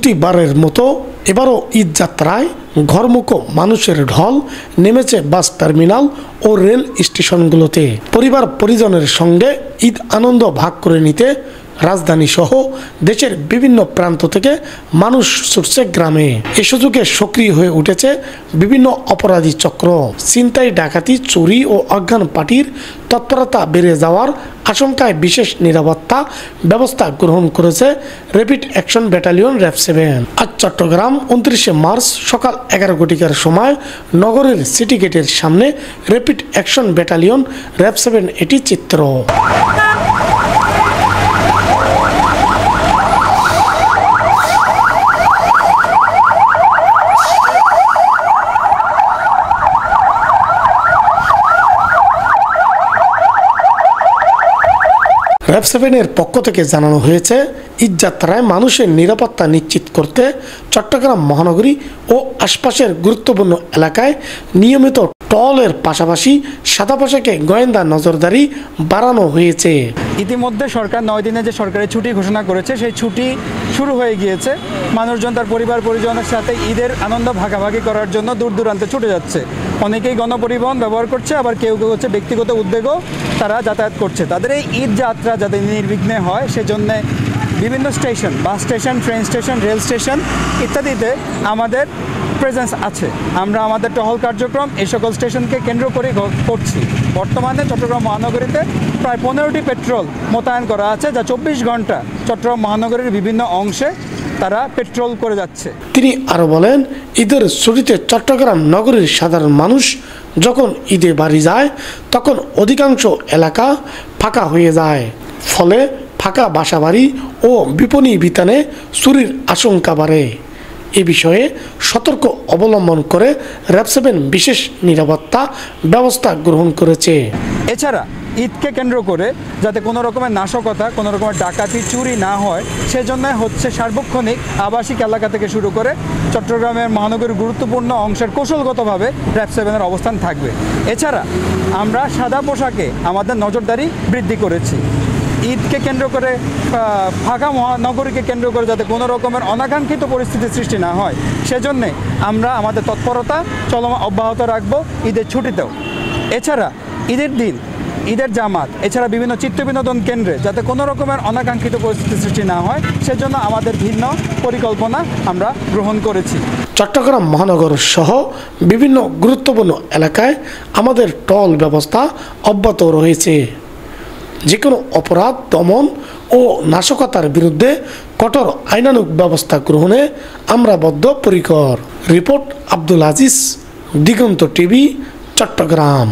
প্রতিবারের মতো এবারও ঈদ যাত্রায় ঘরমুখ মানুষের ঢল নেমেছে বাস টার্মিনাল ও রেল স্টেশনগুলোতে। পরিবার পরিজনের সঙ্গে ঈদ আনন্দ ভাগ করে নিতে রাজধানী সহ দেশের বিভিন্ন প্রান্ত থেকে মানুষ ছুটছে গ্রামে। এ সুযোগে সক্রিয় হয়ে উঠেছে বিভিন্ন অপরাধী চক্র। ছিনতাই, ডাকাতি, চুরি ও অজ্ঞান পার্টির তৎপরতা বেড়ে যাওয়ার আশঙ্কায় বিশেষ নিরাপত্তা ব্যবস্থা গ্রহণ করেছে র্যাপিড অ্যাকশন ব্যাটালিয়ন র্যাব 7। আজ চট্টগ্রাম 29শে মার্চ সকাল 11 ঘটিকার সময় নগরের সিটি গেটের সামনে র্যাপিড অ্যাকশন ব্যাটালিয়ন র্যাব 7 এটি চিত্র। র্যাব 7-এর পক্ষ থেকে জানানো হয়েছে, ঈদ যাত্রায় মানুষের নিরাপত্তা নিশ্চিত করতে চট্টগ্রাম মহানগরী ও আশপাশের গুরুত্বপূর্ণ এলাকায় নিয়মিত টহলের পাশাপাশি সাদা পোশাকে গোয়েন্দা নজরদারি বাড়ানো হয়েছে। ইতিমধ্যে সরকার 9 দিনে যে সরকারি ছুটি ঘোষণা করেছে সেই ছুটি শুরু হয়ে গিয়েছে। মানুষজন তার পরিবার পরিজনের সাথে ঈদের আনন্দ ভাগাভাগি করার জন্য দূর দূরান্তে ছুটে যাচ্ছে। অনেকেই গণপরিবহন ব্যবহার করছে, আবার কেউ কেউ হচ্ছে ব্যক্তিগত উদ্যোগও তারা যাতায়াত করছে। তাদের এই ঈদ যাত্রা যাতে নির্বিঘ্নে হয় সেজন্য বিভিন্ন station, bus station, train station, rail station ইত্যাদিতে আমাদের প্রেজেন্স আছে। আমরা আমাদের টহল কার্যক্রম এই সকল স্টেশনকে কেন্দ্র করে করছি। বর্তমানে চট্টগ্রাম মহানগরীতে প্রায় 15টি পেট্রোল মোতায়েন করা আছে, যা 24 ঘন্টা চট্টগ্রাম মহানগরীর বিভিন্ন অংশে তারা পেট্রোল করে যাচ্ছে। তিনি আরও বলেন, ঈদের ছুটিতে চট্টগ্রাম নগরীর সাধারণ মানুষ যখন ঈদে বাড়ি যায় তখন অধিকাংশ এলাকা ফাঁকা হয়ে যায়। ফলে ফাঁকা বাসাবাড়ি ও বিপণী বিতানে চুরির আশঙ্কা বাড়ে। এ বিষয়ে সতর্ক অবলম্বন করে র্যাব 7 বিশেষ নিরাপত্তা ব্যবস্থা গ্রহণ করেছে। এছাড়া ঈদকে কেন্দ্র করে যাতে কোনো রকমের নাশকতা, কোনো রকমের ডাকাতি, চুরি না হয় সেজন্য হচ্ছে সার্বক্ষণিক আবাসিক এলাকা থেকে শুরু করে চট্টগ্রামের মহানগরীর গুরুত্বপূর্ণ অংশের কৌশলগতভাবে র্যাব 7-এর অবস্থান থাকবে। এছাড়া আমরা সাদা পোশাকে আমাদের নজরদারি বৃদ্ধি করেছি। ঈদকে কেন্দ্র করে ফাঁকা মহানগরীকে কেন্দ্র করে যাতে কোনো রকমের অনাকাঙ্ক্ষিত পরিস্থিতির সৃষ্টি না হয় সেজন্যে আমরা আমাদের তৎপরতা চলমান অব্যাহত রাখব ঈদের ছুটিতেও। এছাড়া ঈদের দিন, ঈদের জামাত, এছাড়া বিভিন্ন চিত্ত বিনোদন কেন্দ্রে যাতে কোনো রকমের অনাকাঙ্ক্ষিত পরিস্থিতির সৃষ্টি না হয় সেজন্য আমাদের ভিন্ন পরিকল্পনা আমরা গ্রহণ করেছি। চট্টগ্রাম মহানগর সহ বিভিন্ন গুরুত্বপূর্ণ এলাকায় আমাদের টহল ব্যবস্থা অব্যাহত রয়েছে। যে কোনো অপরাধ দমন ও নাশকতার বিরুদ্ধে কঠোর আইনানুগ ব্যবস্থা গ্রহণে আমরা বদ্ধপরিকর। রিপোর্ট আব্দুল আজিজ, দিগন্ত টিভি, চট্টগ্রাম।